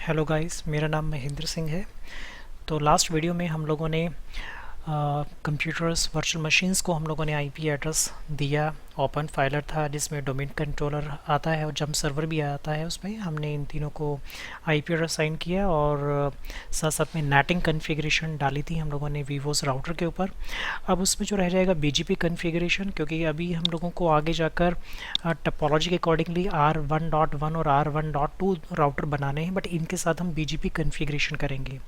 Hello guys, मेरा नाम महेंद्र सिंह है। तो लास्ट वीडियो में हम लोगों ने कंप्यूटर्स वर्चुअल मशीन्स को हम लोगों ने आईपी एड्रेस दिया। ओपन फाइलर था जिसमें डोमेन कंट्रोलर आता है और जंप सर्वर भी आता है। उसमें हमने इन तीनों को आईपी एड्रेस असाइन किया और साथ साथ में नेटिंग कन्फिग्रेशन डाली थी हम लोगों ने वीवोस राउटर के ऊपर। अब उसमें जो रह जाएगा बीजीपी कन्फिग्रेशन, क्योंकि अभी हम लोगों को आगे जाकर टपोलॉजी के अकॉर्डिंगली R1.1 और R1.2 राउटर बनाने हैं, बट इनके साथ हम बीजीपी कन्फिग्रेशन करेंगे।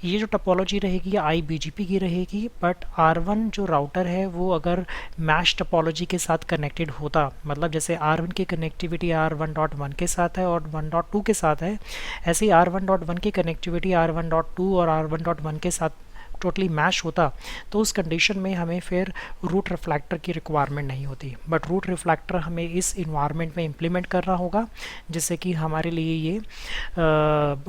ये जो टपोलॉजी रहेगी आई बीजीपी की रहेगी, बट R1 जो राउटर है वो अगर मैश टपोलॉजी के साथ कनेक्टेड होता, मतलब जैसे R1 की कनेक्टिविटी R1.1 के साथ है और 1.2 के साथ है, ऐसे ही R1.1 की कनेक्टिविटी R1.2 और R1.1 के साथ टोटली मैश होता, तो उस कंडीशन में हमें फिर रूट रिफ्लेक्टर की रिक्वायरमेंट नहीं होती। बट रूट रिफ्लेक्टर हमें इस इन्वायरमेंट में इम्प्लीमेंट करना होगा जिससे कि हमारे लिए ये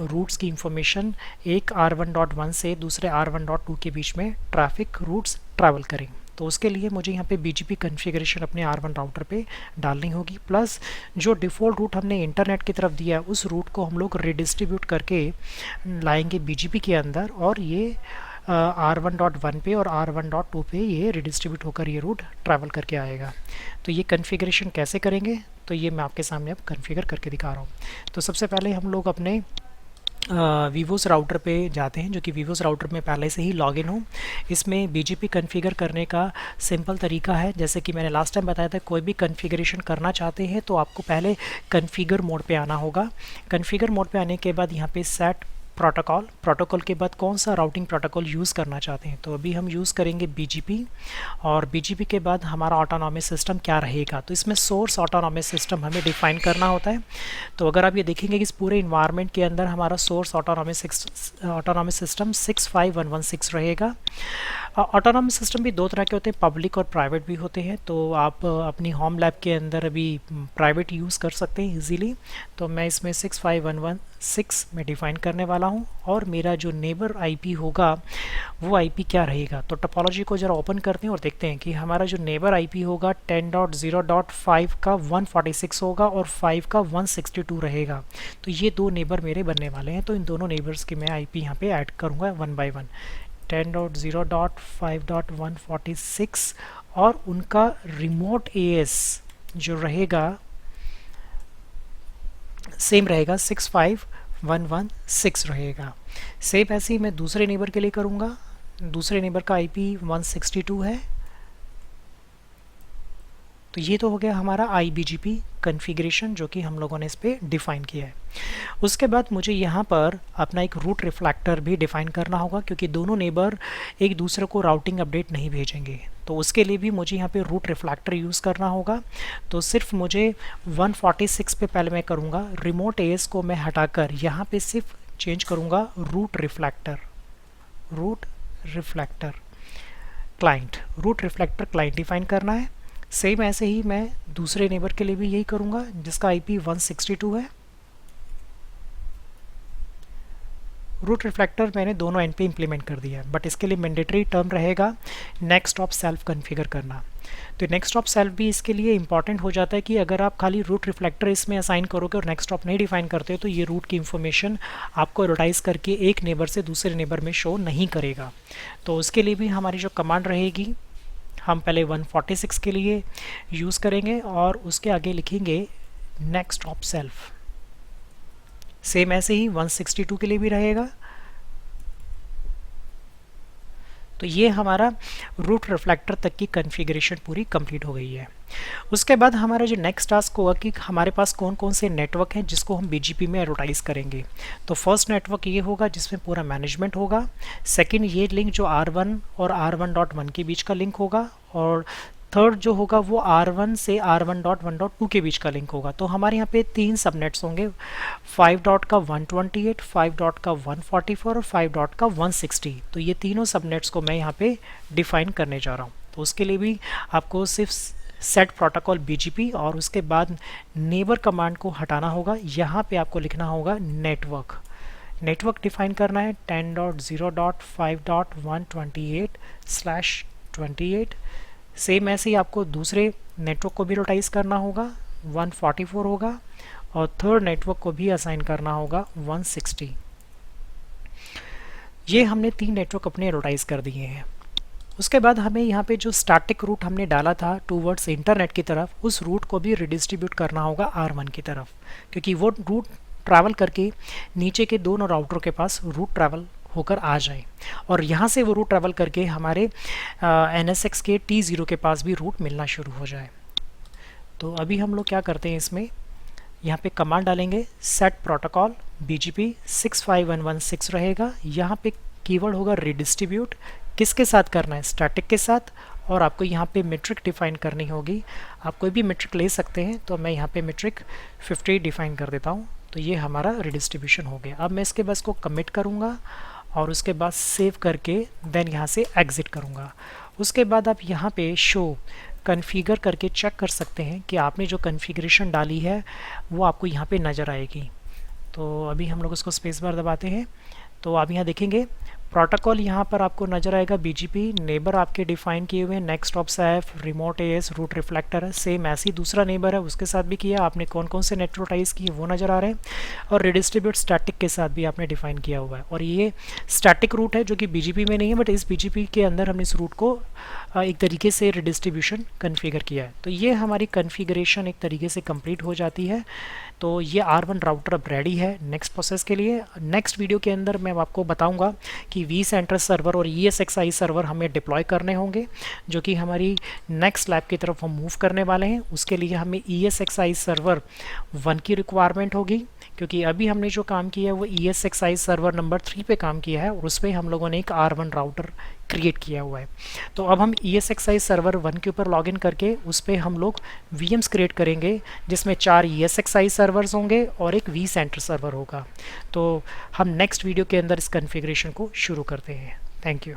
रूट्स की इंफॉर्मेशन एक R1.1 से दूसरे R1.2 के बीच में ट्रैफिक रूट्स ट्रैवल करें। तो उसके लिए मुझे यहाँ पे बीजीपी कॉन्फ़िगरेशन अपने R1 राउटर पे डालनी होगी, प्लस जो डिफ़ॉल्ट रूट हमने इंटरनेट की तरफ दिया उस रूट को हम लोग रिडिस्ट्रीब्यूट करके लाएंगे बीजीपी के अंदर, और ये R1.1 पे और R1.2 पे ये रिडिस्ट्रीब्यूट होकर ये रूट ट्रैवल करके आएगा। तो ये कॉन्फ़िगरेशन कैसे करेंगे, तो ये मैं आपके सामने अब कॉन्फ़िगर करके दिखा रहा हूँ। तो सबसे पहले हम लोग अपने वीवोस राउटर पे जाते हैं, जो कि वीवोस राउटर में पहले से ही लॉगिन हो। इसमें बीजीपी कॉन्फ़िगर करने का सिंपल तरीका है, जैसे कि मैंने लास्ट टाइम बताया था, कोई भी कॉन्फ़िगरेशन करना चाहते हैं तो आपको पहले कॉन्फ़िगर मोड पे आना होगा। कॉन्फ़िगर मोड पे आने के बाद यहाँ पे सेट प्रोटोकॉल के बाद कौन सा राउटिंग प्रोटोकॉल यूज़ करना चाहते हैं, तो अभी हम यूज़ करेंगे बीजीपी। और बीजीपी के बाद हमारा ऑटोनॉमस सिस्टम क्या रहेगा, तो इसमें सोर्स ऑटोनॉमस सिस्टम हमें डिफाइन करना होता है। तो अगर आप ये देखेंगे कि इस पूरे इन्वायरमेंट के अंदर हमारा सोर्स ऑटोनॉमस सिस्टम 65116 रहेगा। ऑटोनॉमस सिस्टम भी दो तरह के होते हैं, पब्लिक और प्राइवेट भी होते हैं। तो आप अपनी होम लैब के अंदर अभी प्राइवेट यूज़ कर सकते हैं इजीली। तो मैं इसमें 65116 में डिफ़ाइन करने वाला हूं, और मेरा जो नेबर आईपी होगा वो आईपी क्या रहेगा। तो टपोलॉजी को ज़रा ओपन करते हैं और देखते हैं कि हमारा जो नेबर आईपी होगा 10.0.5 का 146 होगा और 5 का 162 रहेगा। तो ये दो नेबर मेरे बनने वाले हैं, तो इन दोनों नेबर्स के मैं आईपी यहाँ पे ऐड करूँगा वन बाय वन। 10.0.5.146 और उनका रिमोट एएस जो रहेगा सेम रहेगा, 65116 रहेगा। सेम ऐसे ही मैं दूसरे नेबर के लिए करूँगा। दूसरे नेबर का आईपी 162 है। तो ये तो हो गया हमारा IBGP कॉन्फ़िगरेशन जो कि हम लोगों ने इस पर डिफ़ाइन किया है। उसके बाद मुझे यहाँ पर अपना एक रूट रिफ्लेक्टर भी डिफ़ाइन करना होगा, क्योंकि दोनों नेबर एक दूसरे को राउटिंग अपडेट नहीं भेजेंगे। तो उसके लिए भी मुझे यहाँ पे रूट रिफ्लेक्टर यूज़ करना होगा। तो सिर्फ मुझे 146 पे पहले मैं करूँगा, रिमोट एएस को मैं हटाकर यहाँ पे सिर्फ चेंज करूँगा रूट रिफ्लेक्टर क्लाइंट डिफ़ाइन करना है। सेम ऐसे ही मैं दूसरे नेबर के लिए भी यही करूँगा जिसका आईपी 162 है। रूट रिफ्लेक्टर मैंने दोनों एंड पे इम्प्लीमेंट कर दिया है, बट इसके लिए मैंडेटरी टर्म रहेगा नेक्स्ट ऑफ सेल्फ कॉन्फ़िगर करना। तो नेक्स्ट ऑफ सेल्फ भी इसके लिए इंपॉर्टेंट हो जाता है कि अगर आप खाली रूट रिफ्लेक्टर इसमें असाइन करोगे और नेक्स्ट ऑफ नहीं डिफाइन करते तो ये रूट की इंफॉर्मेशन आपको एडवर्टाइज करके एक नेबर से दूसरे नेबर में शो नहीं करेगा। तो उसके लिए भी हमारी जो कमांड रहेगी, हम पहले 146 के लिए यूज़ करेंगे और उसके आगे लिखेंगे नेक्स्ट ऑफ सेल्फ। सेम ऐसे ही 162 के लिए भी रहेगा। तो ये हमारा रूट रिफ्लेक्टर तक की कॉन्फ़िगरेशन पूरी कंप्लीट हो गई है। उसके बाद हमारा जो नेक्स्ट टास्क होगा कि हमारे पास कौन कौन से नेटवर्क हैं जिसको हम बीजीपी में एडवर्टाइज करेंगे। तो फर्स्ट नेटवर्क ये होगा जिसमें पूरा मैनेजमेंट होगा। सेकंड ये लिंक जो R1 और R1.1 के बीच का लिंक होगा, और थर्ड जो होगा वो R1 से R1.1.2 के बीच का लिंक होगा। तो हमारे यहाँ पे तीन सबनेट्स होंगे, 5 डॉट का 128, 5 डॉट का 144 और 5 डॉट का 160। तो ये तीनों सबनेट्स को मैं यहाँ पे डिफाइन करने जा रहा हूँ। तो उसके लिए भी आपको सिर्फ सेट प्रोटोकॉल बीजीपी और उसके बाद नेबर कमांड को हटाना होगा। यहाँ पे आपको लिखना होगा नेटवर्क डिफाइन करना है 10.0.5.128/28। सेम ऐसे ही आपको दूसरे नेटवर्क को भी रोटाइज करना होगा, 144 होगा, और थर्ड नेटवर्क को भी असाइन करना होगा 160। ये हमने 3 नेटवर्क अपने एडवर्टाइज कर दिए हैं। उसके बाद हमें यहाँ पे जो स्टैटिक रूट हमने डाला था टूवर्ड्स इंटरनेट की तरफ, उस रूट को भी रिडिस्ट्रीब्यूट करना होगा R1 की तरफ, क्योंकि वो रूट ट्रैवल करके नीचे के दोनों राउटर के पास रूट ट्रैवल होकर आ जाए और यहाँ से वो रूट ट्रैवल करके हमारे NSX के T0 के पास भी रूट मिलना शुरू हो जाए। तो अभी हम लोग क्या करते हैं, इसमें यहाँ पे कमांड डालेंगे सेट प्रोटोकॉल BGP 65116 रहेगा। यहाँ पे कीवर्ड होगा रिडिस्ट्रीब्यूट। किसके साथ करना है, स्टैटिक के साथ, और आपको यहाँ पे मेट्रिक डिफाइन करनी होगी। आप कोई भी मेट्रिक ले सकते हैं, तो मैं यहाँ पे मेट्रिक 50 डिफाइन कर देता हूँ। तो ये हमारा रिडिस्ट्रीब्यूशन हो गया। अब मैं इसके बस को कमिट करूँगा और उसके बाद सेव करके देन यहाँ से एग्ज़िट करूँगा। उसके बाद आप यहाँ पे शो कन्फिगर करके चेक कर सकते हैं कि आपने जो कन्फिगरेशन डाली है वो आपको यहाँ पे नज़र आएगी। तो अभी हम लोग उसको स्पेस बार दबाते हैं, तो आप यहाँ देखेंगे प्रोटोकॉल यहाँ पर आपको नज़र आएगा BGP। नेबर आपके डिफाइन किए हुए हैं, नेक्स्ट ऑप्स है, रिमोट AS, रूट रिफ्लेक्टर है। सेम ऐसे ही दूसरा नेबर है, उसके साथ भी किया आपने, कौन कौन से नेटवर्टाइज किए वो नज़र आ रहे हैं, और रिडिस्ट्रीब्यूट स्टैटिक के साथ भी आपने डिफाइन किया हुआ है। और ये स्टैटिक रूट है जो कि BGP में नहीं है, बट इस BGP के अंदर हमने इस रूट को एक तरीके से रिडिस्ट्रीब्यूशन कन्फिगर किया है। तो ये हमारी कन्फिगरेशन एक तरीके से कंप्लीट हो जाती है। तो ये R1 राउटर अब रेडी है नेक्स्ट प्रोसेस के लिए। नेक्स्ट वीडियो के अंदर मैं आपको बताऊंगा कि vCenter सर्वर और ESXi सर्वर हमें डिप्लॉय करने होंगे, जो कि हमारी नेक्स्ट लैब की तरफ हम मूव करने वाले हैं। उसके लिए हमें ESXi सर्वर 1 की रिक्वायरमेंट होगी, क्योंकि अभी हमने जो काम किया है वो ESXi सर्वर नंबर 3 पे काम किया है और उस पर हम लोगों ने एक R1 राउटर क्रिएट किया हुआ है। तो अब हम ESXi सर्वर 1 के ऊपर लॉगिन करके उस पर हम लोग VMs क्रिएट करेंगे, जिसमें 4 ESXi सर्वर्स होंगे और एक vCenter सर्वर होगा। तो हम नेक्स्ट वीडियो के अंदर इस कॉन्फ़िगरेशन को शुरू करते हैं। Thank you.